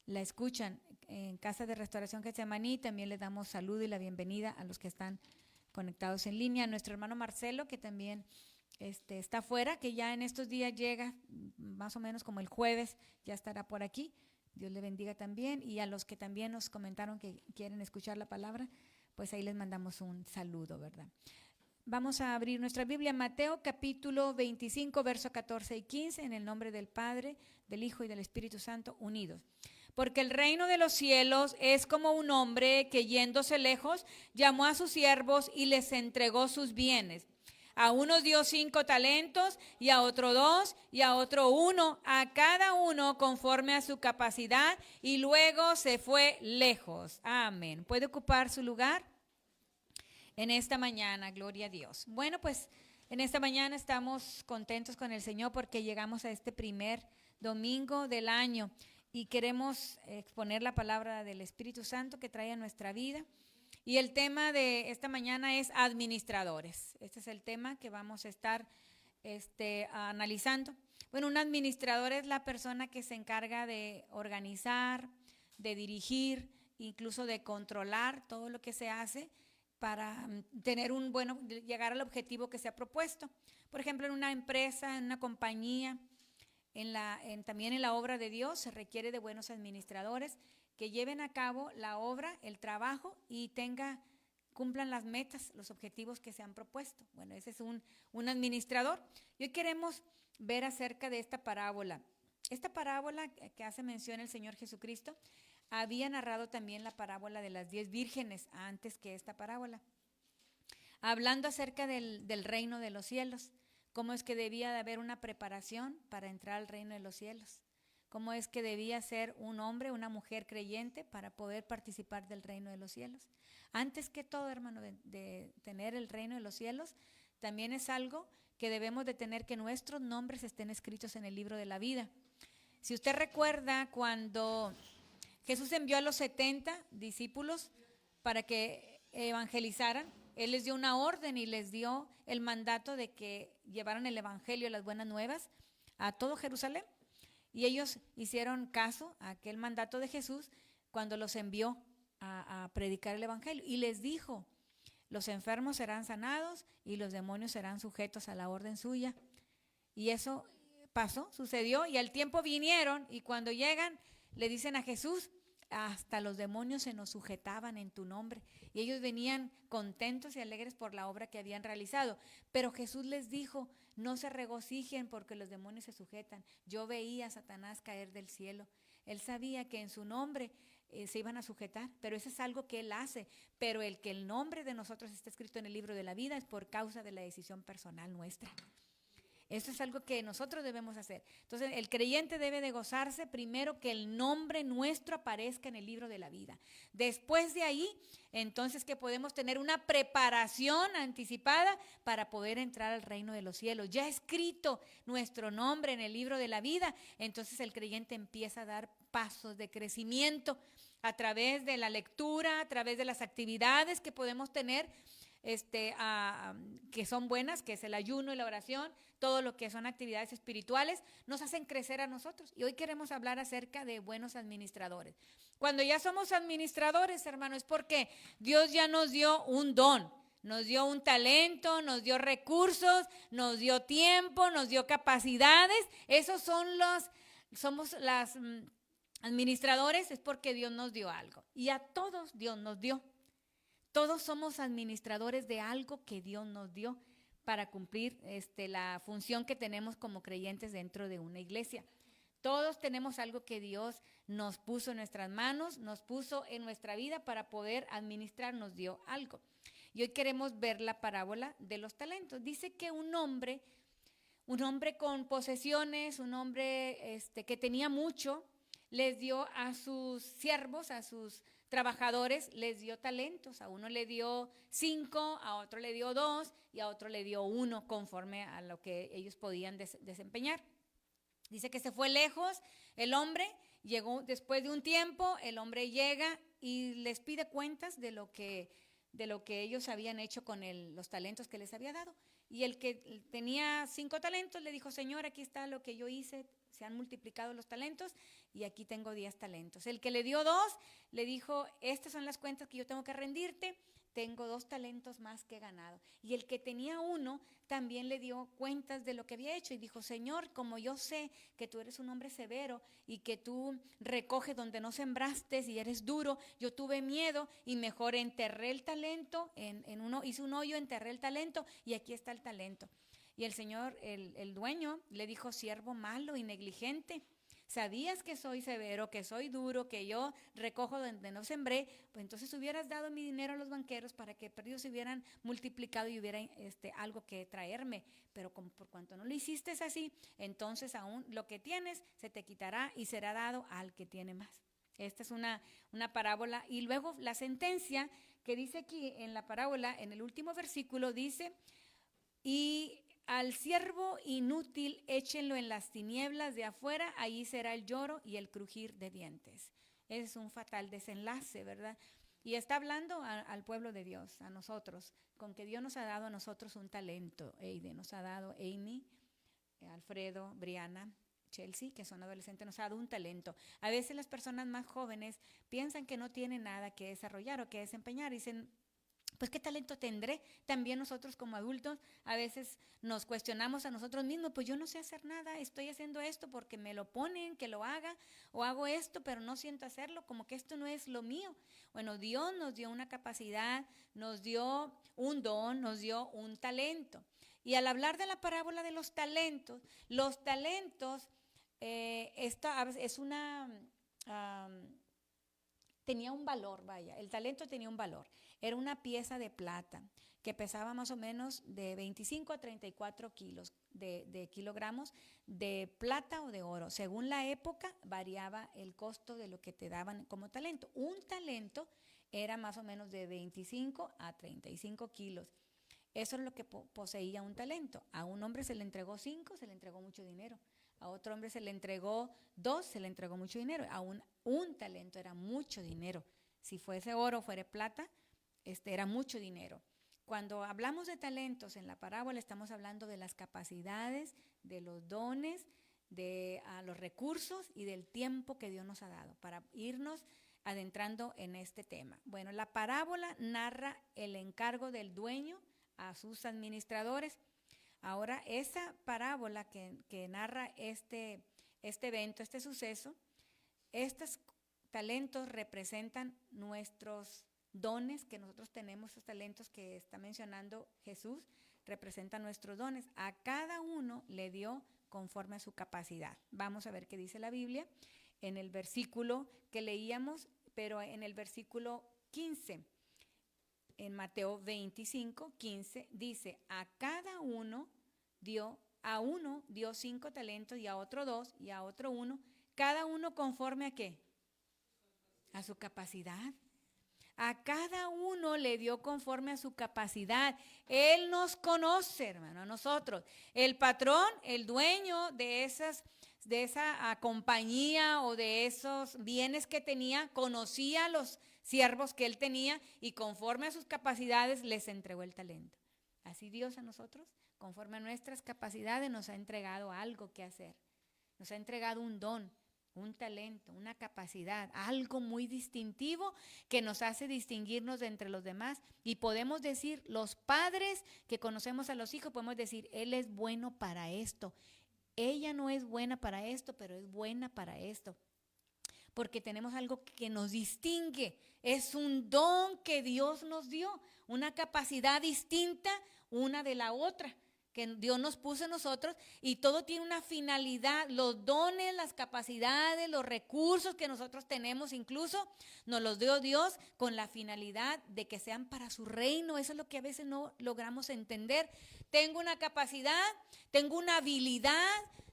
la escuchan en Casa de Restauración Getsemaní. También les damos saludo y la bienvenida a los que están conectados en línea. A nuestro hermano Marcelo, que también está afuera, que ya en estos días llega, más o menos como el jueves, ya estará por aquí. Dios le bendiga también. Y a los que también nos comentaron que quieren escuchar la palabra, pues ahí les mandamos un saludo, ¿verdad? Vamos a abrir nuestra Biblia, Mateo capítulo 25, verso 14 y 15, en el nombre del Padre, del Hijo y del Espíritu Santo, unidos. Porque el reino de los cielos es como un hombre que, yéndose lejos, llamó a sus siervos y les entregó sus bienes. A unos dio 5 talentos, y a otro 2, y a otro 1, a cada uno conforme a su capacidad, y luego se fue lejos. Amén. ¿Puede ocupar su lugar? En esta mañana, gloria a Dios. Bueno, pues en esta mañana estamos contentos con el Señor porque llegamos a este primer domingo del año y queremos exponer la palabra del Espíritu Santo que trae a nuestra vida. Y el tema de esta mañana es administradores. Este es el tema que vamos a estar analizando. Bueno, un administrador es la persona que se encarga de organizar, de dirigir, incluso de controlar todo lo que se hace para tener llegar al objetivo que se ha propuesto. Por ejemplo, en una empresa, en una compañía, también en la obra de Dios se requiere de buenos administradores que lleven a cabo la obra, el trabajo y cumplan las metas, los objetivos que se han propuesto. Bueno, ese es un administrador. Y hoy queremos ver acerca de esta parábola. Esta parábola que hace mención el Señor Jesucristo había narrado también la parábola de las 10 vírgenes antes que esta parábola, hablando acerca del reino de los cielos, cómo es que debía de haber una preparación para entrar al reino de los cielos, cómo es que debía ser un hombre, una mujer creyente para poder participar del reino de los cielos. Antes que todo, hermano, de tener el reino de los cielos, también es algo que debemos de tener, que nuestros nombres estén escritos en el libro de la vida. Si usted recuerda cuando Jesús envió a los 70 discípulos para que evangelizaran, Él les dio una orden y les dio el mandato de que llevaran el evangelio, las buenas nuevas, a todo Jerusalén. Y ellos hicieron caso a aquel mandato de Jesús cuando los envió a predicar el evangelio. Y les dijo, los enfermos serán sanados y los demonios serán sujetos a la orden suya. Y eso pasó, sucedió, y al tiempo vinieron, y cuando llegan le dicen a Jesús, hasta los demonios se nos sujetaban en tu nombre. Y ellos venían contentos y alegres por la obra que habían realizado. Pero Jesús les dijo, no se regocijen porque los demonios se sujetan. Yo veía a Satanás caer del cielo. Él sabía que en su nombre se iban a sujetar, pero eso es algo que Él hace. Pero el que el nombre de nosotros esté escrito en el libro de la vida es por causa de la decisión personal nuestra. Eso es algo que nosotros debemos hacer. Entonces, el creyente debe de gozarse primero que el nombre nuestro aparezca en el libro de la vida. Después de ahí, entonces que podemos tener una preparación anticipada para poder entrar al reino de los cielos. Ya escrito nuestro nombre en el libro de la vida, entonces el creyente empieza a dar pasos de crecimiento a través de la lectura, a través de las actividades que podemos tener, que son buenas, que es el ayuno y la oración, todo lo que son actividades espirituales, nos hacen crecer a nosotros. Y hoy queremos hablar acerca de buenos administradores. Cuando ya somos administradores, hermano, es porque Dios ya nos dio un don, nos dio un talento, nos dio recursos, nos dio tiempo, nos dio capacidades. Esos somos las administradores, es porque Dios nos dio algo. Y a todos Dios nos dio. Todos somos administradores de algo que Dios nos dio para cumplir la función que tenemos como creyentes dentro de una iglesia. Todos tenemos algo que Dios nos puso en nuestras manos, nos puso en nuestra vida para poder administrar, nos dio algo. Y hoy queremos ver la parábola de los talentos. Dice que un hombre con posesiones, un hombre que tenía mucho, les dio a sus siervos, a sus trabajadores, les dio talentos. A uno le dio 5, a otro le dio 2 y a otro le dio 1 conforme a lo que ellos podían desempeñar. Dice que se fue lejos el hombre, llegó después de un tiempo, el hombre llega y les pide cuentas de lo que ellos habían hecho con los talentos que les había dado. Y el que tenía 5 talentos le dijo, Señor, aquí está lo que yo hice, se han multiplicado los talentos y aquí tengo 10 talentos. El que le dio 2, le dijo, estas son las cuentas que yo tengo que rendirte, tengo 2 talentos más que he ganado. Y el que tenía 1 también le dio cuentas de lo que había hecho y dijo, Señor, como yo sé que tú eres un hombre severo y que tú recoges donde no sembraste y eres duro, yo tuve miedo y mejor enterré el talento, hice un hoyo, enterré el talento y aquí está el talento. Y el Señor, el dueño, le dijo, siervo malo y negligente, sabías que soy severo, que soy duro, que yo recojo donde no sembré, pues entonces hubieras dado mi dinero a los banqueros para que perdidos se hubieran multiplicado y hubiera algo que traerme. Pero por cuanto no lo hiciste así, entonces aún lo que tienes se te quitará y será dado al que tiene más. Esta es una parábola. Y luego la sentencia que dice aquí en la parábola, en el último versículo, dice, y al siervo inútil échenlo en las tinieblas de afuera, ahí será el lloro y el crujir de dientes. Es un fatal desenlace, ¿verdad? Y está hablando al pueblo de Dios, a nosotros, con que Dios nos ha dado a nosotros un talento. Eide nos ha dado, Amy, Alfredo, Brianna, Chelsea, que son adolescentes, nos ha dado un talento. A veces las personas más jóvenes piensan que no tienen nada que desarrollar o que desempeñar y dicen, pues qué talento tendré. También nosotros como adultos a veces nos cuestionamos a nosotros mismos, pues yo no sé hacer nada, estoy haciendo esto porque me lo ponen, que lo haga, o hago esto, pero no siento hacerlo, como que esto no es lo mío. Bueno, Dios nos dio una capacidad, nos dio un don, nos dio un talento. Y al hablar de la parábola de los talentos, esta es tenía un valor, vaya, el talento tenía un valor. Era una pieza de plata que pesaba más o menos de 25 a 34 kilos de kilogramos de plata o de oro. Según la época variaba el costo de lo que te daban como talento. Un talento era más o menos de 25 a 35 kilos. Eso es lo que poseía un talento. A un hombre se le entregó 5, se le entregó mucho dinero. A otro hombre se le entregó 2, se le entregó mucho dinero. A un talento era mucho dinero. Si fuese oro, fuera plata, era mucho dinero. Cuando hablamos de talentos en la parábola, estamos hablando de las capacidades, de los dones, de los recursos y del tiempo que Dios nos ha dado para irnos adentrando en este tema. Bueno, la parábola narra el encargo del dueño a sus administradores. Ahora, esa parábola que narra este evento, este suceso, estos talentos representan nuestros dones que nosotros tenemos, esos talentos que está mencionando Jesús, representan nuestros dones. A cada uno le dio conforme a su capacidad. Vamos a ver qué dice la Biblia en el versículo que leíamos, pero en el versículo 15. En Mateo 25, 15, dice, a uno dio 5 talentos y a otro 2 y a otro 1, cada uno conforme a ¿qué? A su capacidad. A cada uno le dio conforme a su capacidad. Él nos conoce, hermano, a nosotros. El patrón, el dueño de esa compañía o de esos bienes que tenía, conocía a los siervos que él tenía y conforme a sus capacidades les entregó el talento. Así Dios a nosotros, conforme a nuestras capacidades, nos ha entregado algo que hacer. Nos ha entregado un don, un talento, una capacidad, algo muy distintivo que nos hace distinguirnos de entre los demás. Y podemos decir, los padres que conocemos a los hijos, podemos decir, él es bueno para esto. Ella no es buena para esto, pero es buena para esto. Porque tenemos algo que nos distingue. Es un don que Dios nos dio, una capacidad distinta una de la otra, que Dios nos puso en nosotros, y todo tiene una finalidad. Los dones, las capacidades, los recursos que nosotros tenemos, incluso nos los dio Dios con la finalidad de que sean para su reino. Eso es lo que a veces no logramos entender. Tengo una capacidad, tengo una habilidad,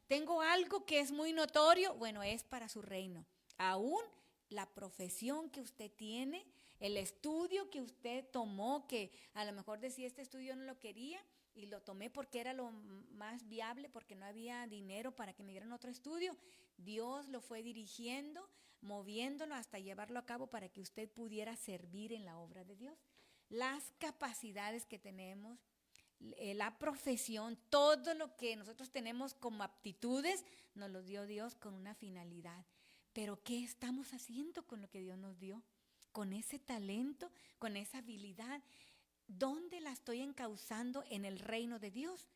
tengo algo que es muy notorio. Bueno, es para su reino. Aún la profesión que usted tiene, el estudio que usted tomó, que a lo mejor decía este estudio no lo quería y lo tomé porque era lo más viable, porque no había dinero para que me dieran otro estudio. Dios lo fue dirigiendo, moviéndolo hasta llevarlo a cabo para que usted pudiera servir en la obra de Dios. Las capacidades que tenemos, la profesión, todo lo que nosotros tenemos como aptitudes, nos lo dio Dios con una finalidad. Pero ¿qué estamos haciendo con lo que Dios nos dio? Con ese talento, con esa habilidad. ¿Dónde la estoy encauzando en el reino de Dios?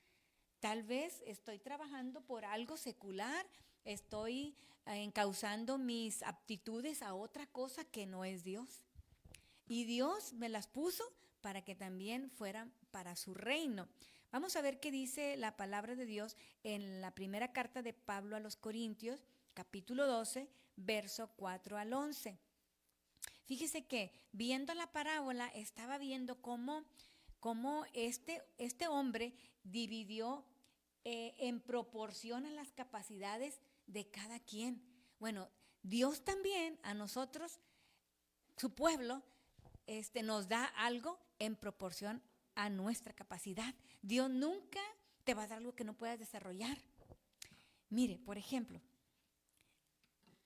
Tal vez estoy trabajando por algo secular, estoy encauzando mis aptitudes a otra cosa que no es Dios. Y Dios me las puso para que también fueran para su reino. Vamos a ver qué dice la palabra de Dios en la primera carta de Pablo a los Corintios, capítulo 12, verso 4 al 11. Fíjese que viendo la parábola estaba viendo cómo este hombre dividió en proporción a las capacidades de cada quien. Bueno, Dios también a nosotros, su pueblo, nos da algo en proporción a nuestra capacidad. Dios nunca te va a dar algo que no puedas desarrollar. Mire, por ejemplo,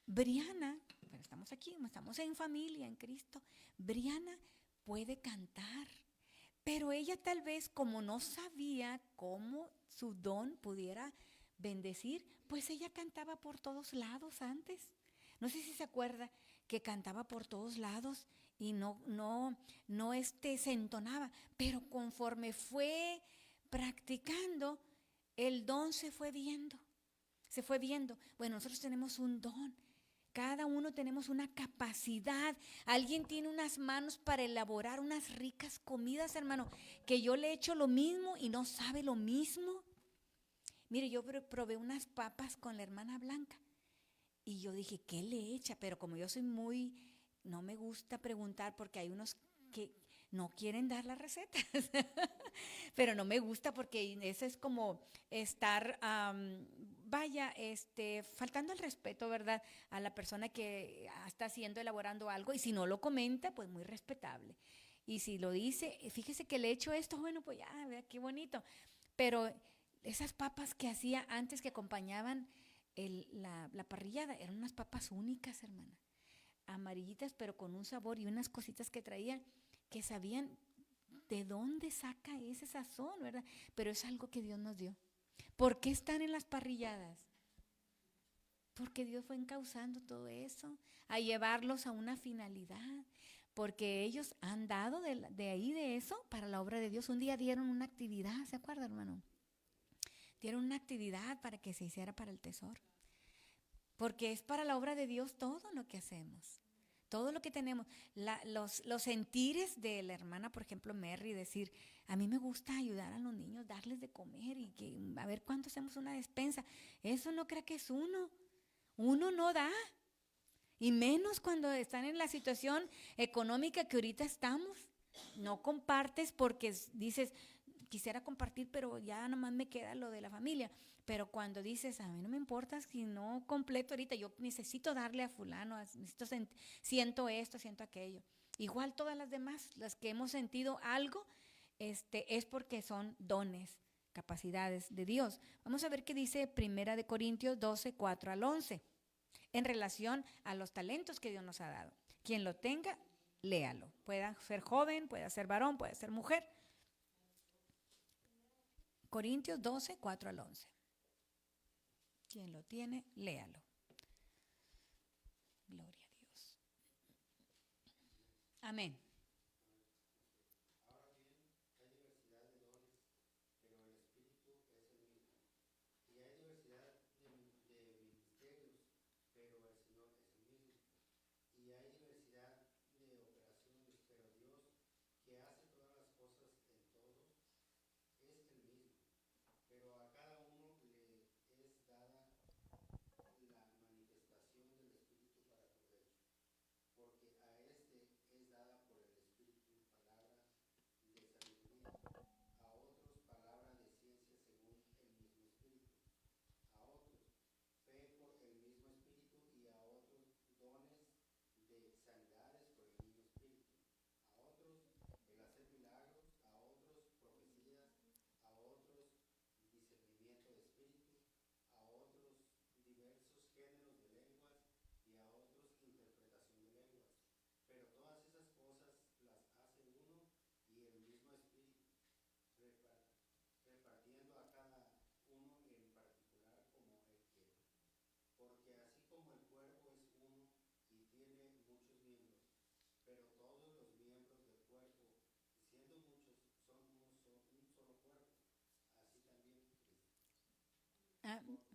Briana, bueno, estamos aquí, estamos en familia, en Cristo. Briana puede cantar, pero ella tal vez como no sabía cómo su don pudiera bendecir, pues ella cantaba por todos lados antes. No sé si se acuerda que cantaba por todos lados y no se entonaba, pero conforme fue practicando, el don se fue viendo, se fue viendo. Bueno, nosotros tenemos un don. Cada uno tenemos una capacidad. Alguien tiene unas manos para elaborar unas ricas comidas, hermano, que yo le echo lo mismo y no sabe lo mismo. Mire, yo probé unas papas con la hermana Blanca y yo dije, ¿qué le echa? Pero como yo soy no me gusta preguntar porque hay unos que no quieren dar las recetas. Pero no me gusta porque eso es como estar, faltando el respeto, ¿verdad? A la persona que está elaborando algo y si no lo comenta, pues muy respetable. Y si lo dice, fíjese que le he hecho esto, bueno, pues ya, vea qué bonito. Pero esas papas que hacía antes que acompañaban la parrillada, eran unas papas únicas, hermana. Amarillitas, pero con un sabor y unas cositas que traían que sabían de dónde saca ese sazón, ¿verdad? Pero es algo que Dios nos dio. ¿Por qué están en las parrilladas? Porque Dios fue encauzando todo eso, a llevarlos a una finalidad. Porque ellos han dado de ahí de eso para la obra de Dios. Un día dieron una actividad, ¿se acuerda, hermano? Dieron una actividad para que se hiciera para el tesoro. Porque es para la obra de Dios todo lo que hacemos. Todo lo que tenemos, los sentires de la hermana, por ejemplo, Mary, decir, a mí me gusta ayudar a los niños, darles de comer y que a ver cuánto hacemos una despensa. Eso no crea que es uno no da. Y menos cuando están en la situación económica que ahorita estamos. No compartes porque dices, quisiera compartir, pero ya nomás me queda lo de la familia. Pero cuando dices, a mí no me importa si no completo ahorita, yo necesito darle a fulano, siento esto, siento aquello. Igual todas las demás, las que hemos sentido algo, es porque son dones, capacidades de Dios. Vamos a ver qué dice Primera de Corintios 12, 4 al 11, en relación a los talentos que Dios nos ha dado. Quien lo tenga, léalo. Pueda ser joven, pueda ser varón, puede ser mujer. Corintios 12, 4 al 11. Quien lo tiene, léalo. Gloria a Dios. Amén.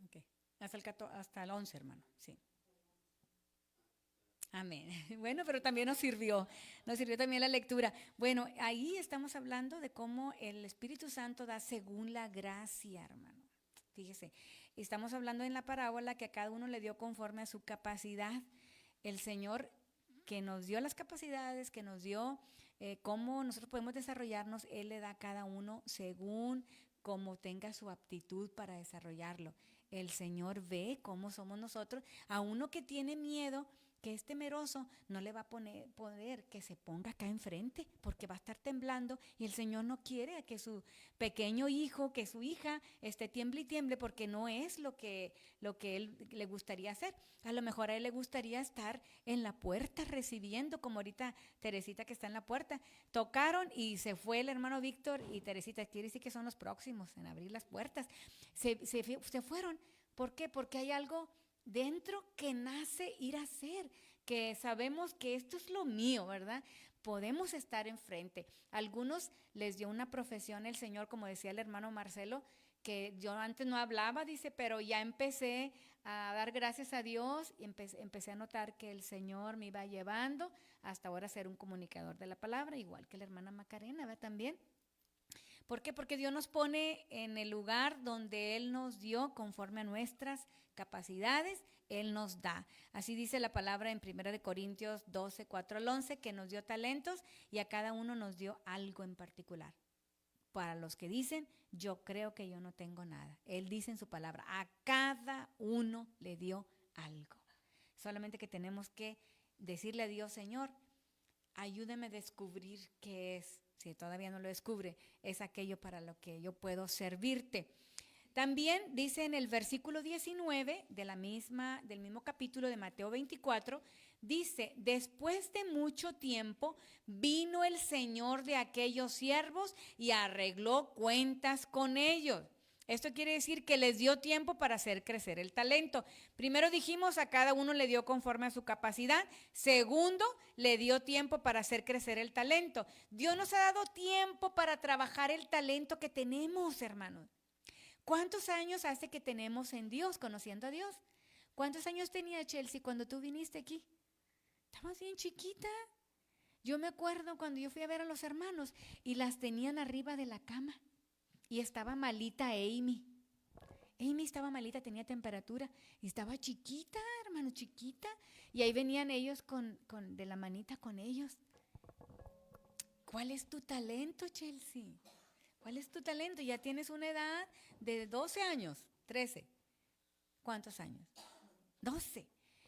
Ok. Hasta el 11, hermano, sí. Amén. Bueno, pero también nos sirvió también la lectura. Bueno, ahí estamos hablando de cómo el Espíritu Santo da según la gracia, hermano. Fíjese, estamos hablando en la parábola que a cada uno le dio conforme a su capacidad. El Señor que nos dio las capacidades, que nos dio cómo nosotros podemos desarrollarnos, Él le da a cada uno según como tenga su aptitud para desarrollarlo. El Señor ve cómo somos nosotros. A uno que tiene miedo, que es temeroso, no le va a poder que se ponga acá enfrente, porque va a estar temblando y el Señor no quiere que su pequeño hijo, que su hija esté tiemble y tiemble, porque no es lo que Él le gustaría hacer. A lo mejor a Él le gustaría estar en la puerta recibiendo, como ahorita Teresita que está en la puerta. Tocaron y se fue el hermano Víctor y Teresita, quiere decir que son los próximos en abrir las puertas. Se fueron. ¿Por qué? Porque hay algo dentro que nace ir a hacer, que sabemos que esto es lo mío, ¿verdad? Podemos estar enfrente. A algunos les dio una profesión el Señor, como decía el hermano Marcelo, que yo antes no hablaba, dice, pero ya empecé a dar gracias a Dios y empecé a notar que el Señor me iba llevando hasta ahora a ser un comunicador de la palabra, igual que la hermana Macarena, ¿verdad? También. ¿Por qué? Porque Dios nos pone en el lugar donde Él nos dio conforme a nuestras capacidades, Él nos da. Así dice la palabra en 1 Corintios 12, 4 al 11, que nos dio talentos y a cada uno nos dio algo en particular. Para los que dicen, yo creo que yo no tengo nada. Él dice en su palabra, a cada uno le dio algo. Solamente que tenemos que decirle a Dios, Señor, ayúdame a descubrir qué es. Si todavía no lo descubre, es aquello para lo que yo puedo servirte. También dice en el versículo 19 del mismo capítulo de Mateo 24, dice, después de mucho tiempo vino el Señor de aquellos siervos y arregló cuentas con ellos. Esto quiere decir que les dio tiempo para hacer crecer el talento. Primero dijimos, a cada uno le dio conforme a su capacidad. Segundo, le dio tiempo para hacer crecer el talento. Dios nos ha dado tiempo para trabajar el talento que tenemos, hermanos. ¿Cuántos años hace que tenemos en Dios, conociendo a Dios? ¿Cuántos años tenía Chelsea cuando tú viniste aquí? Estabas bien chiquita. Yo me acuerdo cuando yo fui a ver a los hermanos y las tenían arriba de la cama. Y estaba malita Amy. Amy estaba malita, tenía temperatura y estaba chiquita, hermano, chiquita. Y ahí venían ellos de la manita con ellos. ¿Cuál es tu talento, Chelsea? ¿Cuál es tu talento? Ya tienes una edad de 12 años, 13. ¿Cuántos años? 12.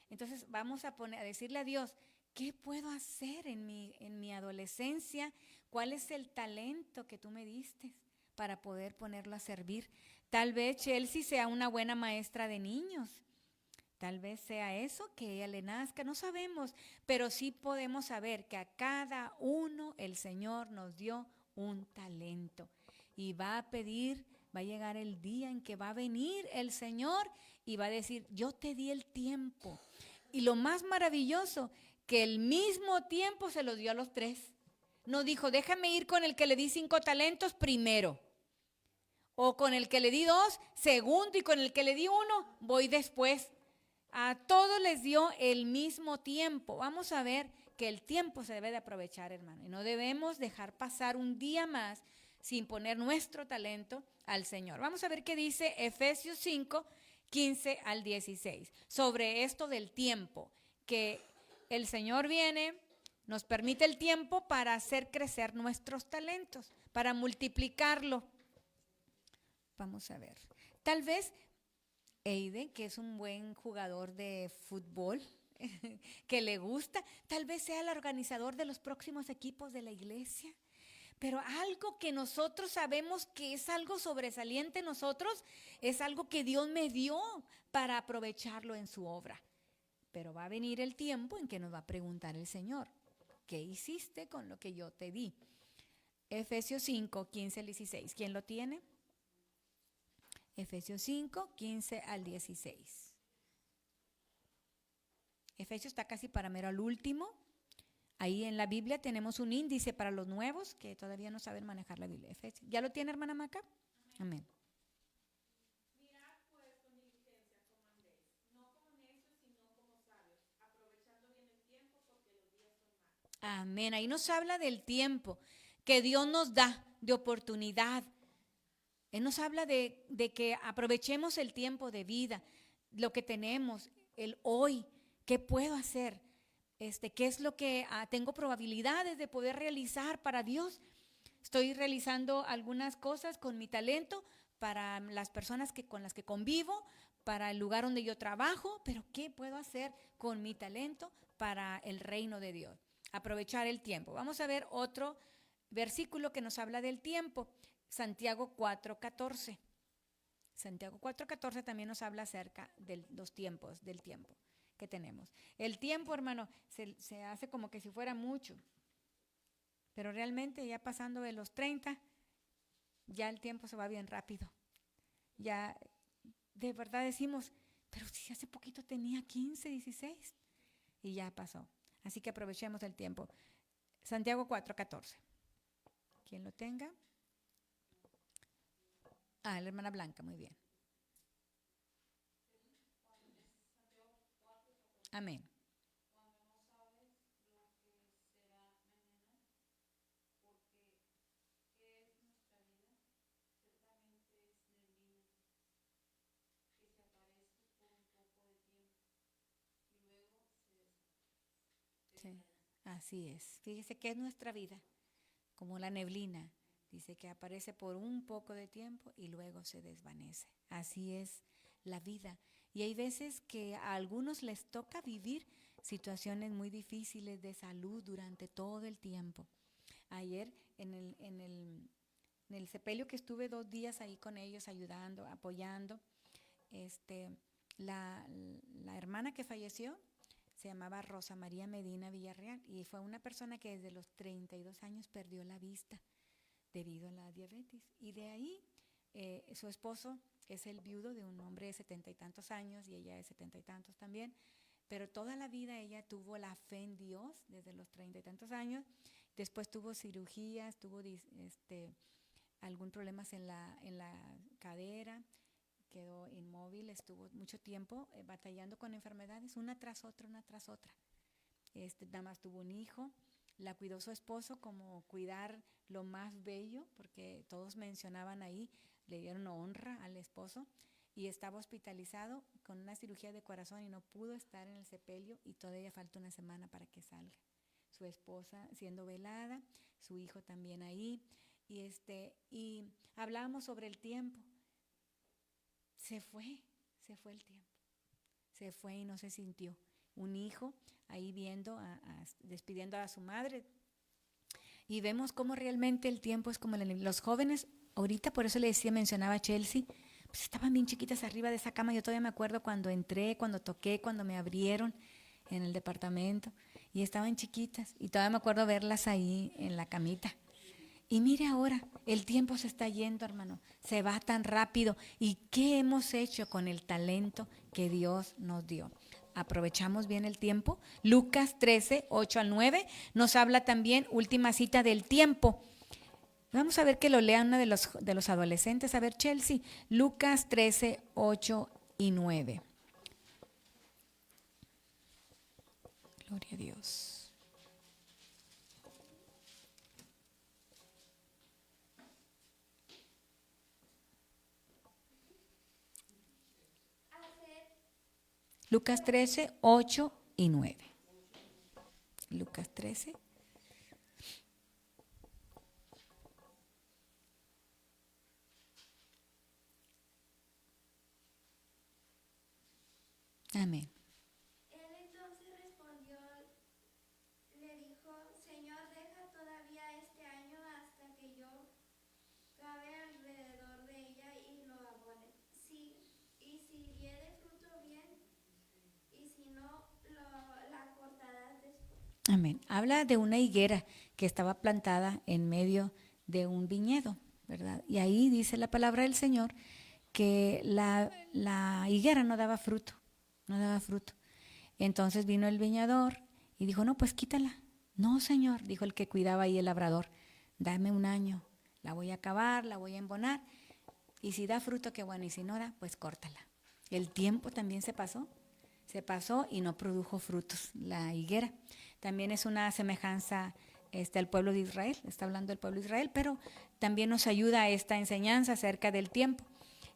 Entonces vamos a decirle a Dios, ¿qué puedo hacer en mi adolescencia? ¿Cuál es el talento que tú me diste para poder ponerlo a servir? Tal vez Chelsea sea una buena maestra de niños. Tal vez sea eso, que ella le nazca, no sabemos, pero sí podemos saber que a cada uno el Señor nos dio un talento. Y va a llegar el día en que va a venir el Señor y va a decir, yo te di el tiempo. Y lo más maravilloso, que el mismo tiempo se lo dio a los 3. No dijo, déjame ir con el que le di 5 talentos primero. O con el que le di 2, segundo, y con el que le di 1, voy después. A todos les dio el mismo tiempo. Vamos a ver que el tiempo se debe de aprovechar, hermano. Y no debemos dejar pasar un día más sin poner nuestro talento al Señor. Vamos a ver qué dice Efesios 5, 15 al 16. Sobre esto del tiempo, que el Señor viene, nos permite el tiempo para hacer crecer nuestros talentos, para multiplicarlo. Vamos a ver. Tal vez Eide, que es un buen jugador de fútbol, que le gusta, tal vez sea el organizador de los próximos equipos de la iglesia. Pero algo que nosotros sabemos que es algo sobresaliente en nosotros, es algo que Dios me dio para aprovecharlo en su obra. Pero va a venir el tiempo en que nos va a preguntar el Señor, ¿qué hiciste con lo que yo te di? Efesios 5, 15 al 16. ¿Quién lo tiene? Efesios 5, 15 al 16. Efesios está casi para mero al último. Ahí en la Biblia tenemos un índice para los nuevos que todavía no saben manejar la Biblia. Efesios. ¿Ya lo tiene, hermana Maca? Amén. Amén. Ahí nos habla del tiempo que Dios nos da de oportunidad. Él nos habla de que aprovechemos el tiempo de vida, lo que tenemos, el hoy, qué puedo hacer, qué es lo que tengo probabilidades de poder realizar para Dios. Estoy realizando algunas cosas con mi talento para las personas con las que convivo, para el lugar donde yo trabajo, pero ¿qué puedo hacer con mi talento para el reino de Dios? Aprovechar el tiempo. Vamos a ver otro versículo que nos habla del tiempo, Santiago 4:14. Santiago 4:14 también nos habla acerca de los tiempos, del tiempo que tenemos. El tiempo, hermano, se hace como que si fuera mucho, pero realmente ya pasando de los 30, ya el tiempo se va bien rápido. Ya de verdad decimos, pero si hace poquito tenía 15, 16 y ya pasó. Así que aprovechemos el tiempo. Santiago 4:14. ¿Quién lo tenga? La hermana Blanca, muy bien. Amén. Sí, así es. Fíjese que es nuestra vida, como la neblina. Dice que aparece por un poco de tiempo y luego se desvanece. Así es la vida. Y hay veces que a algunos les toca vivir situaciones muy difíciles de salud durante todo el tiempo. Ayer en el sepelio que estuve 2 días ahí con ellos, ayudando, apoyando, este, la, la hermana que falleció se llamaba Rosa María Medina Villarreal y fue una persona que desde los 32 años perdió la vista debido a la diabetes. Y de ahí su esposo es el viudo de un hombre de 70 y tantos años y ella de 70 y tantos también, pero toda la vida ella tuvo la fe en Dios desde los 30 y tantos años. Después tuvo cirugías, tuvo algún problemas en la cadera, quedó inmóvil, estuvo mucho tiempo batallando con enfermedades, una tras otra, una tras otra. Nada más tuvo un hijo, la cuidó su esposo como cuidar lo más bello, porque todos mencionaban ahí, le dieron honra al esposo, y estaba hospitalizado con una cirugía de corazón y no pudo estar en el sepelio y todavía falta una semana para que salga. Su esposa siendo velada, su hijo también ahí, y hablábamos sobre el tiempo. Se fue el tiempo, se fue y no se sintió. Un hijo ahí viendo, despidiendo a su madre. Y vemos cómo realmente el tiempo es como los jóvenes, ahorita por eso le decía, mencionaba a Chelsea, pues estaban bien chiquitas arriba de esa cama. Yo todavía me acuerdo cuando entré, cuando toqué, cuando me abrieron en el departamento y estaban chiquitas y todavía me acuerdo verlas ahí en la camita. Y mire ahora, el tiempo se está yendo, hermano, se va tan rápido. ¿Y qué hemos hecho con el talento que Dios nos dio? Aprovechamos bien el tiempo. Lucas 13:8-9 nos habla también, última cita del tiempo. Vamos a ver que lo lea una de los adolescentes. A ver, Chelsea, Lucas 13:8-9. Gloria a Dios. Lucas 13:8-9. Lucas 13. Amén. Él entonces respondió, le dijo, Señor, deja todavía este año hasta que yo cabe alrededor de ella y lo abone. Y si diere fruto bien, y si no, la cortarás después. Amén. Habla de una higuera que estaba plantada en medio de un viñedo, ¿verdad? Y ahí dice la palabra del Señor que la higuera no daba fruto, no daba fruto. Entonces vino el viñador y dijo, no, pues quítala. No, Señor, dijo el que cuidaba ahí el labrador, dame un año, la voy a acabar, la voy a embonar, y si da fruto, qué bueno, y si no da, pues córtala. El tiempo también se pasó se pasó y no produjo frutos la higuera. También es una semejanza al pueblo de Israel, está hablando del pueblo de Israel, pero también nos ayuda esta enseñanza acerca del tiempo.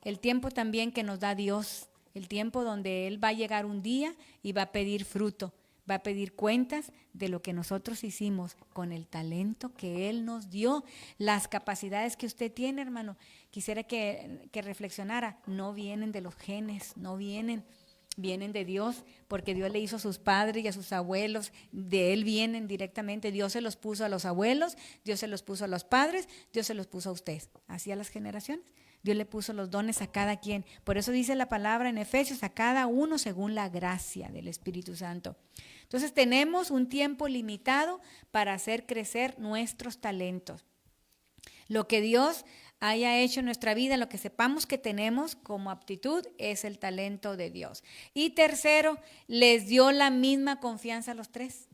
El tiempo también que nos da Dios, el tiempo donde Él va a llegar un día y va a pedir fruto, va a pedir cuentas de lo que nosotros hicimos con el talento que Él nos dio, las capacidades que usted tiene, hermano. Quisiera que reflexionara, no vienen de los genes, no vienen de Dios, porque Dios le hizo a sus padres y a sus abuelos, de Él vienen directamente. Dios se los puso a los abuelos, Dios se los puso a los padres, Dios se los puso a ustedes, así a las generaciones. Dios le puso los dones a cada quien. Por eso dice la palabra en Efesios, a cada uno según la gracia del Espíritu Santo. Entonces tenemos un tiempo limitado para hacer crecer nuestros talentos. Lo que Dios haya hecho en nuestra vida, lo que sepamos que tenemos como aptitud, es el talento de Dios. Y tercero, les dio la misma confianza a los tres.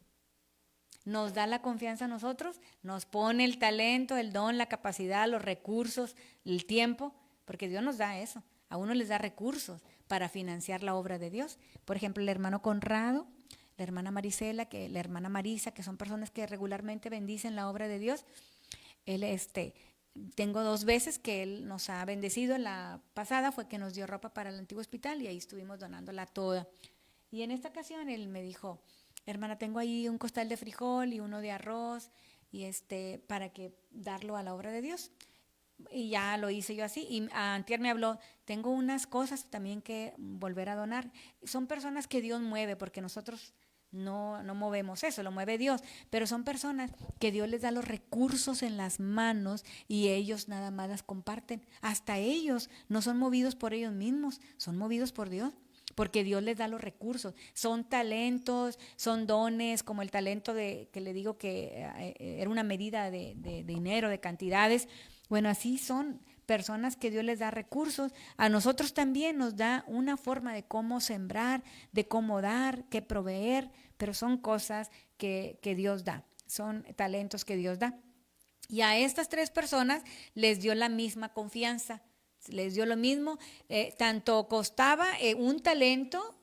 Nos da la confianza a nosotros, nos pone el talento, el don, la capacidad, los recursos, el tiempo, porque Dios nos da eso. A uno les da recursos para financiar la obra de Dios. Por ejemplo, el hermano Conrado, la hermana Marisela, la hermana Marisa, que son personas que regularmente bendicen la obra de Dios. Él, tengo 2 veces que Él nos ha bendecido. La pasada fue que nos dio ropa para el antiguo hospital y ahí estuvimos donándola toda. Y en esta ocasión Él me dijo, hermana, tengo ahí un costal de frijol y uno de arroz y para que darlo a la obra de Dios. Y ya lo hice yo así. Y antier me habló, tengo unas cosas también que volver a donar. Son personas que Dios mueve, porque nosotros no movemos eso, lo mueve Dios, pero son personas que Dios les da los recursos en las manos y ellos nada más las comparten. Hasta ellos no son movidos por ellos mismos, son movidos por Dios, porque Dios les da los recursos. Son talentos, son dones, como el talento que le digo que era una medida de dinero, de cantidades. Bueno, así son personas que Dios les da recursos. A nosotros también nos da una forma de cómo sembrar, de cómo dar, qué proveer, pero son cosas que Dios da, son talentos que Dios da. Y a estas 3 personas les dio la misma confianza, les dio lo mismo, tanto costaba un talento,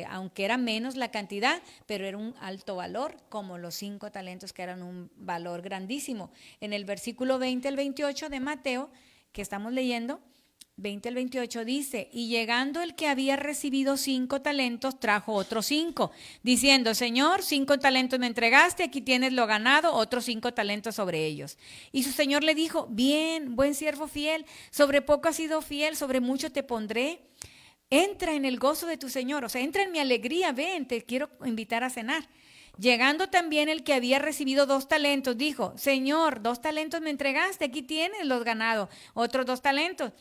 aunque era menos la cantidad, pero era un alto valor, como los 5 talentos que eran un valor grandísimo. En el versículo 20 al 28 de Mateo, que estamos leyendo, 20 al 28 dice, y llegando el que había recibido 5 talentos, trajo otros 5, diciendo, Señor, 5 talentos me entregaste, aquí tienes lo ganado, otros 5 talentos sobre ellos. Y su Señor le dijo, bien, buen siervo fiel, sobre poco has sido fiel, sobre mucho te pondré. Entra en el gozo de tu Señor, o sea, entra en mi alegría, ven, te quiero invitar a cenar. Llegando también el que había recibido 2 talentos, dijo, Señor, 2 talentos me entregaste, aquí tienes los ganados, otros 2 talentos.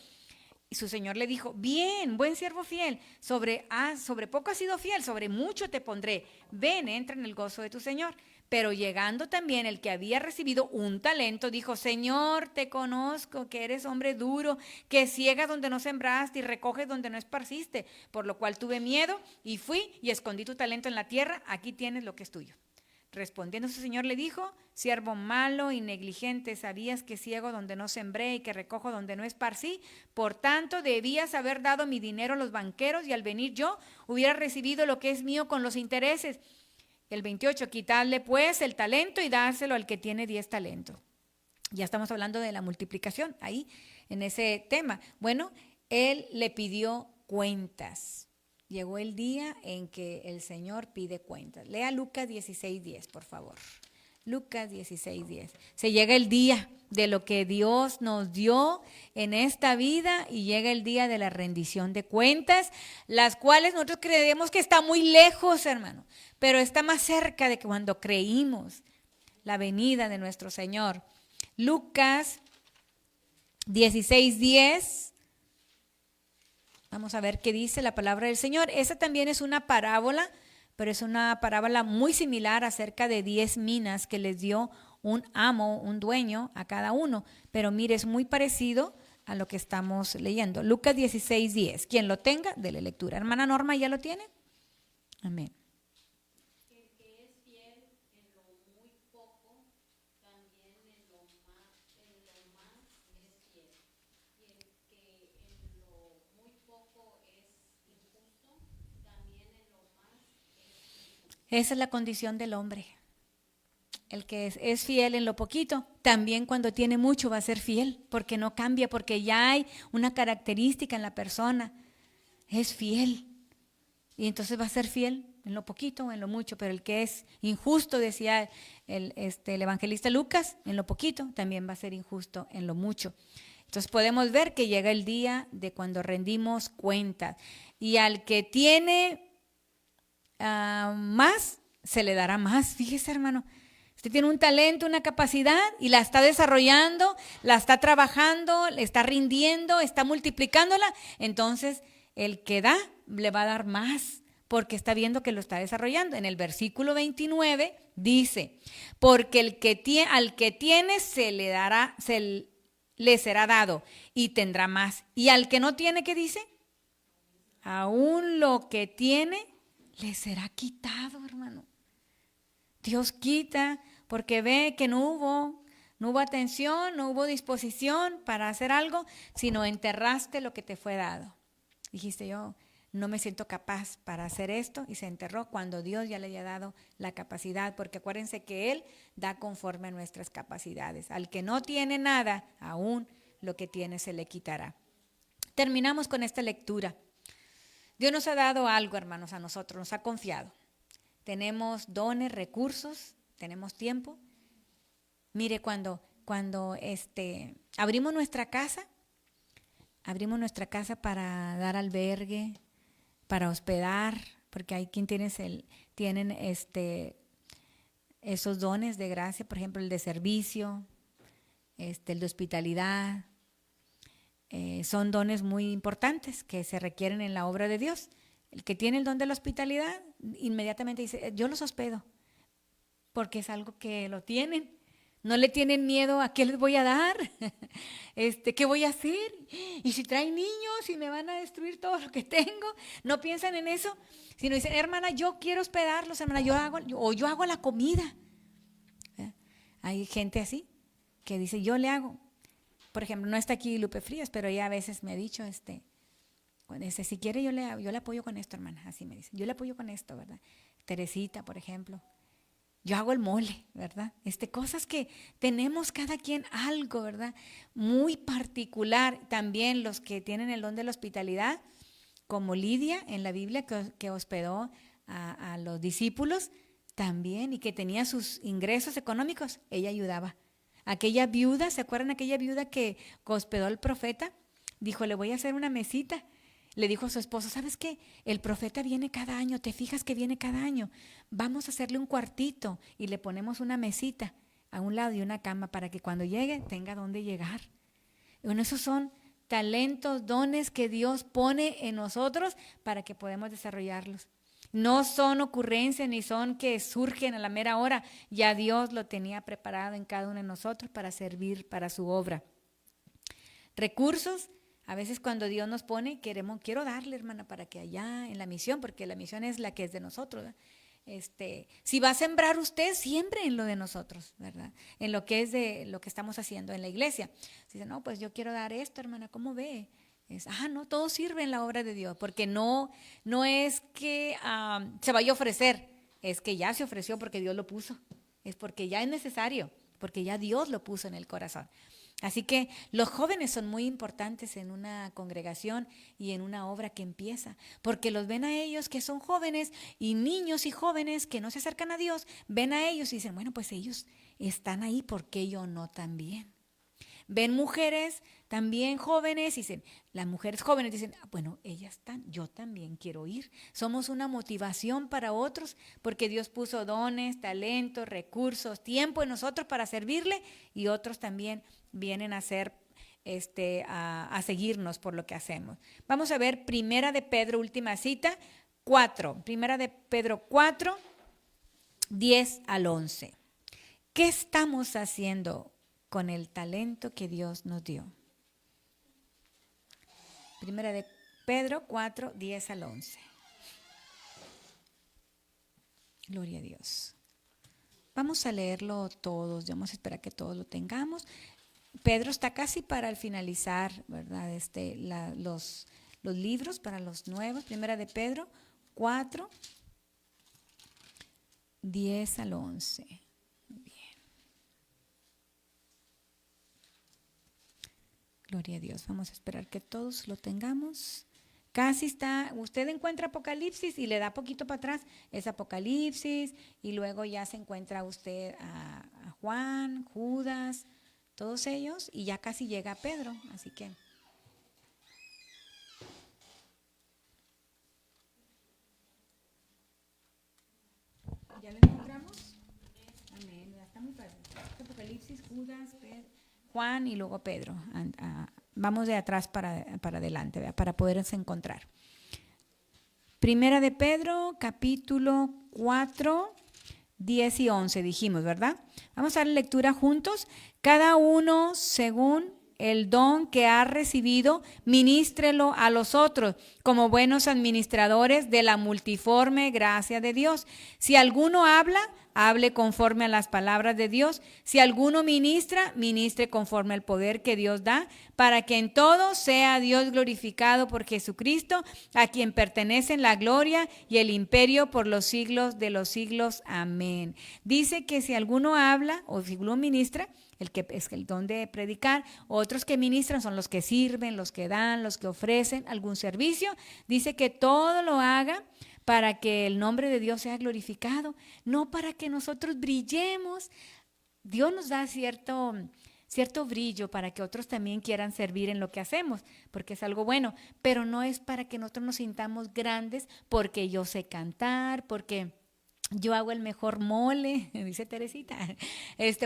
Y su Señor le dijo, bien, buen siervo fiel, sobre poco has sido fiel, sobre mucho te pondré. Ven, entra en el gozo de tu Señor. Pero llegando también el que había recibido 1 talento, dijo, Señor, te conozco, que eres hombre duro, que ciegas donde no sembraste y recoges donde no esparciste, por lo cual tuve miedo y fui y escondí tu talento en la tierra, aquí tienes lo que es tuyo. Respondiendo su Señor le dijo, siervo malo y negligente, sabías que ciego donde no sembré y que recojo donde no esparcí, por tanto debías haber dado mi dinero a los banqueros y al venir yo hubiera recibido lo que es mío con los intereses. El 28, quitadle pues el talento y dárselo al que tiene 10 talentos. Ya estamos hablando de la multiplicación ahí en ese tema. Bueno, él le pidió cuentas. Llegó el día en que el Señor pide cuentas. Lea Lucas 16:10, por favor. Lucas 16:10. Se llega el día de lo que Dios nos dio en esta vida y llega el día de la rendición de cuentas, las cuales nosotros creemos que está muy lejos, hermano, pero está más cerca de que cuando creímos la venida de nuestro Señor. Lucas 16:10. Vamos a ver qué dice la palabra del Señor. Esa también es una parábola, pero es una parábola muy similar acerca de 10 minas que les dio un amo, un dueño a cada uno. Pero mire, es muy parecido a lo que estamos leyendo. Lucas 16:10. Quien lo tenga, dele lectura. Hermana Norma, ¿ya lo tiene? Amén. Esa es la condición del hombre. El que es fiel en lo poquito, también cuando tiene mucho va a ser fiel, porque no cambia, porque ya hay una característica en la persona. Es fiel. Y entonces va a ser fiel en lo poquito o en lo mucho, pero el que es injusto, decía el evangelista Lucas, en lo poquito también va a ser injusto en lo mucho. Entonces podemos ver que llega el día de cuando rendimos cuentas. Y al que tiene más, se le dará más. Fíjese, hermano. Usted tiene un talento, una capacidad y la está desarrollando, la está trabajando, le está rindiendo, está multiplicándola. Entonces, el que da le va a dar más porque está viendo que lo está desarrollando. En el versículo 29 dice, porque al que tiene se le dará, le será dado y tendrá más. Y al que no tiene, ¿qué dice? Aún lo que tiene le será quitado, hermano. Dios quita porque ve que no hubo atención, no hubo disposición para hacer algo, sino enterraste lo que te fue dado. Dijiste, yo no me siento capaz para hacer esto, y se enterró cuando Dios ya le había dado la capacidad, porque acuérdense que Él da conforme a nuestras capacidades. Al que no tiene nada, aún lo que tiene se le quitará. Terminamos con esta lectura. Dios nos ha dado algo, hermanos, a nosotros, nos ha confiado. Tenemos dones, recursos, tenemos tiempo. Mire, cuando abrimos nuestra casa para dar albergue, para hospedar, porque hay quien tienen esos dones de gracia, por ejemplo, el de servicio, el de hospitalidad. Son dones muy importantes que se requieren en la obra de Dios. El que tiene el don de la hospitalidad inmediatamente dice, yo los hospedo, porque es algo que lo tienen. No le tienen miedo a qué les voy a dar, qué voy a hacer, y si traen niños y me van a destruir todo lo que tengo. No piensan en eso, sino dicen, hermana, yo quiero hospedarlos, hermana, yo hago la comida. Hay gente así que dice, yo le hago. Por ejemplo, no está aquí Lupe Frías, pero ella a veces me ha dicho, si quiere yo le apoyo con esto, hermana, así me dice, yo le apoyo con esto, ¿verdad? Teresita, por ejemplo, yo hago el mole, ¿verdad? Cosas que tenemos cada quien algo, ¿verdad? Muy particular. También los que tienen el don de la hospitalidad, como Lidia en la Biblia, que hospedó a los discípulos también, y que tenía sus ingresos económicos, ella ayudaba. Aquella viuda, ¿se acuerdan aquella viuda que hospedó al profeta? Dijo, le voy a hacer una mesita. Le dijo a su esposo, ¿sabes qué? El profeta viene cada año, ¿te fijas que viene cada año? Vamos a hacerle un cuartito y le ponemos una mesita a un lado y una cama para que cuando llegue tenga dónde llegar. Bueno, esos son talentos, dones que Dios pone en nosotros para que podamos desarrollarlos. No son ocurrencias ni son que surgen a la mera hora. Ya Dios lo tenía preparado en cada uno de nosotros para servir para su obra. Recursos. A veces cuando Dios nos pone, quiero darle, hermana, para que allá en la misión, porque la misión es la que es de nosotros, ¿verdad? Si va a sembrar usted, siembre en lo de nosotros, ¿verdad? En lo que es de lo que estamos haciendo en la iglesia. Si dice, no, pues yo quiero dar esto, hermana, ¿cómo ve? No, todo sirve en la obra de Dios, porque no es que se vaya a ofrecer, es que ya se ofreció porque Dios lo puso, es porque ya es necesario, porque ya Dios lo puso en el corazón. Así que los jóvenes son muy importantes en una congregación y en una obra que empieza, porque los ven a ellos que son jóvenes, y niños y jóvenes que no se acercan a Dios, ven a ellos y dicen, bueno, pues ellos están ahí, ¿por qué yo no también? Ven mujeres también jóvenes y dicen, las mujeres jóvenes dicen, bueno, ellas están, yo también quiero ir. Somos una motivación para otros, porque Dios puso dones, talentos, recursos, tiempo en nosotros para servirle, y otros también vienen a a seguirnos por lo que hacemos. Vamos a ver Primera de Pedro, última cita, 4. Primera de Pedro 4, 10 al 11. ¿Qué estamos haciendo con el talento que Dios nos dio? Primera de Pedro 4, 10 al 11. Gloria a Dios. Vamos a leerlo todos, vamos a esperar que todos lo tengamos. Pedro está casi para el finalizar, ¿verdad? Los libros para los nuevos. Primera de Pedro 4, 10 al 11. Bien. Gloria a Dios. Vamos a esperar que todos lo tengamos. Casi está, usted encuentra Apocalipsis y le da poquito para atrás, es Apocalipsis, y luego ya se encuentra usted a Juan, Judas, todos ellos, y ya casi llega a Pedro, así que... ¿Ya lo encontramos? Amén, ya está muy fácil. Apocalipsis, Judas, Pedro, Juan y luego Pedro. Vamos de atrás para adelante, ¿verdad? Para poderse encontrar. Primera de Pedro, capítulo 4, 10 y 11, dijimos, ¿verdad? Vamos a dar lectura juntos. Cada uno según el don que ha recibido, ministrelo a los otros como buenos administradores de la multiforme gracia de Dios. Si alguno habla, hable conforme a las palabras de Dios. Si alguno ministra, ministre conforme al poder que Dios da, para que en todo sea Dios glorificado por Jesucristo, a quien pertenecen la gloria y el imperio por los siglos de los siglos. Amén. Dice que si alguno habla o si alguno ministra, el que es el don de predicar, otros que ministran son los que sirven, los que dan, los que ofrecen algún servicio. Dice que todo lo haga para que el nombre de Dios sea glorificado, no para que nosotros brillemos. Dios nos da cierto brillo para que otros también quieran servir en lo que hacemos, porque es algo bueno, pero no es para que nosotros nos sintamos grandes porque yo sé cantar, porque yo hago el mejor mole, dice Teresita,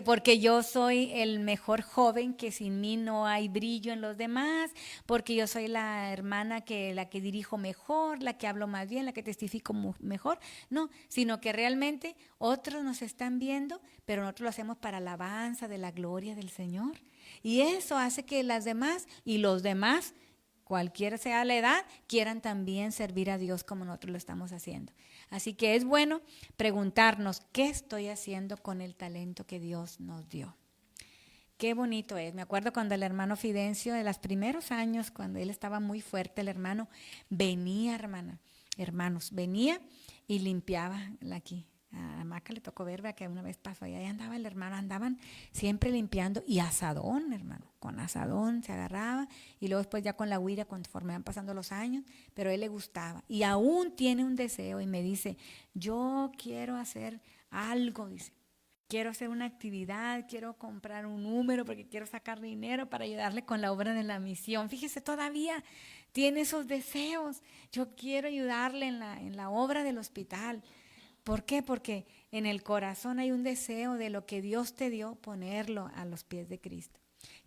porque yo soy el mejor joven, que sin mí no hay brillo en los demás, porque yo soy la hermana la que dirijo mejor, la que hablo más bien, la que testifico mejor. No, sino que realmente otros nos están viendo, pero nosotros lo hacemos para la alabanza de la gloria del Señor. Y eso hace que las demás y los demás, cualquiera sea la edad, quieran también servir a Dios como nosotros lo estamos haciendo. Así que es bueno preguntarnos, ¿qué estoy haciendo con el talento que Dios nos dio? Qué bonito es. Me acuerdo cuando el hermano Fidencio, de los primeros años, cuando él estaba muy fuerte, el hermano venía, venía y limpiaba aquí. A Maca le tocó ver, que una vez pasó y ahí andaba el hermano, andaban siempre limpiando, y asadón, hermano, con asadón se agarraba, y luego después ya con la huira conforme van pasando los años, pero a él le gustaba y aún tiene un deseo y me dice, yo quiero hacer algo, dice, quiero hacer una actividad, quiero comprar un número porque quiero sacar dinero para ayudarle con la obra de la misión. Fíjese, todavía tiene esos deseos, yo quiero ayudarle en la obra del hospital. ¿Por qué? Porque en el corazón hay un deseo de lo que Dios te dio, ponerlo a los pies de Cristo.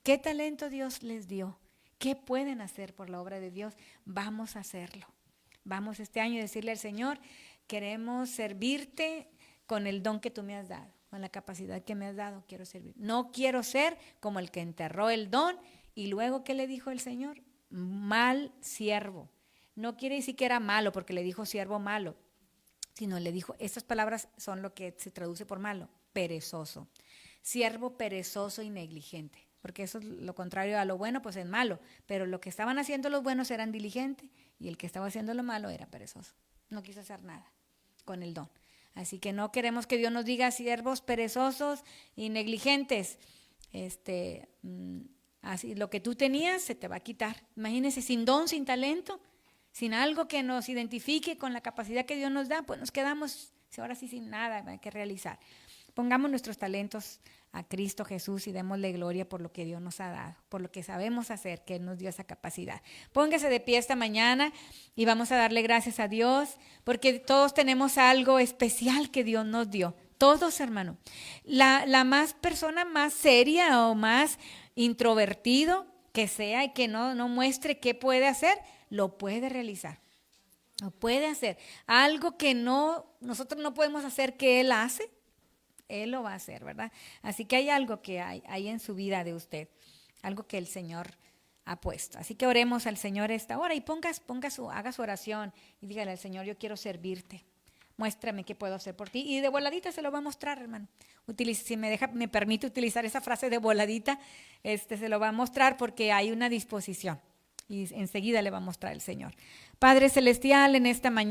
¿Qué talento Dios les dio? ¿Qué pueden hacer por la obra de Dios? Vamos a hacerlo. Vamos este año a decirle al Señor, queremos servirte con el don que tú me has dado, con la capacidad que me has dado, quiero servir. No quiero ser como el que enterró el don y luego, ¿qué le dijo el Señor? Mal siervo. No quiere decir que era malo porque le dijo siervo malo, sino le dijo, estas palabras son lo que se traduce por malo, perezoso. Siervo perezoso y negligente, porque eso es lo contrario a lo bueno, pues es malo, pero lo que estaban haciendo los buenos eran diligentes y el que estaba haciendo lo malo era perezoso. No quiso hacer nada con el don. Así que no queremos que Dios nos diga siervos perezosos y negligentes. Así lo que tú tenías se te va a quitar. Imagínense, sin don, sin talento, sin algo que nos identifique con la capacidad que Dios nos da, pues nos quedamos ahora sí sin nada que realizar. Pongamos nuestros talentos a Cristo Jesús y démosle gloria por lo que Dios nos ha dado, por lo que sabemos hacer, que Él nos dio esa capacidad. Póngase de pie esta mañana y vamos a darle gracias a Dios, porque todos tenemos algo especial que Dios nos dio. Todos, hermano. La persona más seria o más introvertido que sea y que no muestre qué puede hacer, lo puede realizar, lo puede hacer. Algo que nosotros no podemos hacer que Él hace, Él lo va a hacer, ¿verdad? Así que hay algo que hay en su vida de usted, algo que el Señor ha puesto. Así que oremos al Señor esta hora y haga su oración y dígale al Señor, yo quiero servirte. Muéstrame qué puedo hacer por ti. Y de voladita se lo va a mostrar, hermano. Si me permite utilizar esa frase de voladita, se lo va a mostrar porque hay una disposición. Y enseguida le va a mostrar el Señor. Padre Celestial, en esta mañana.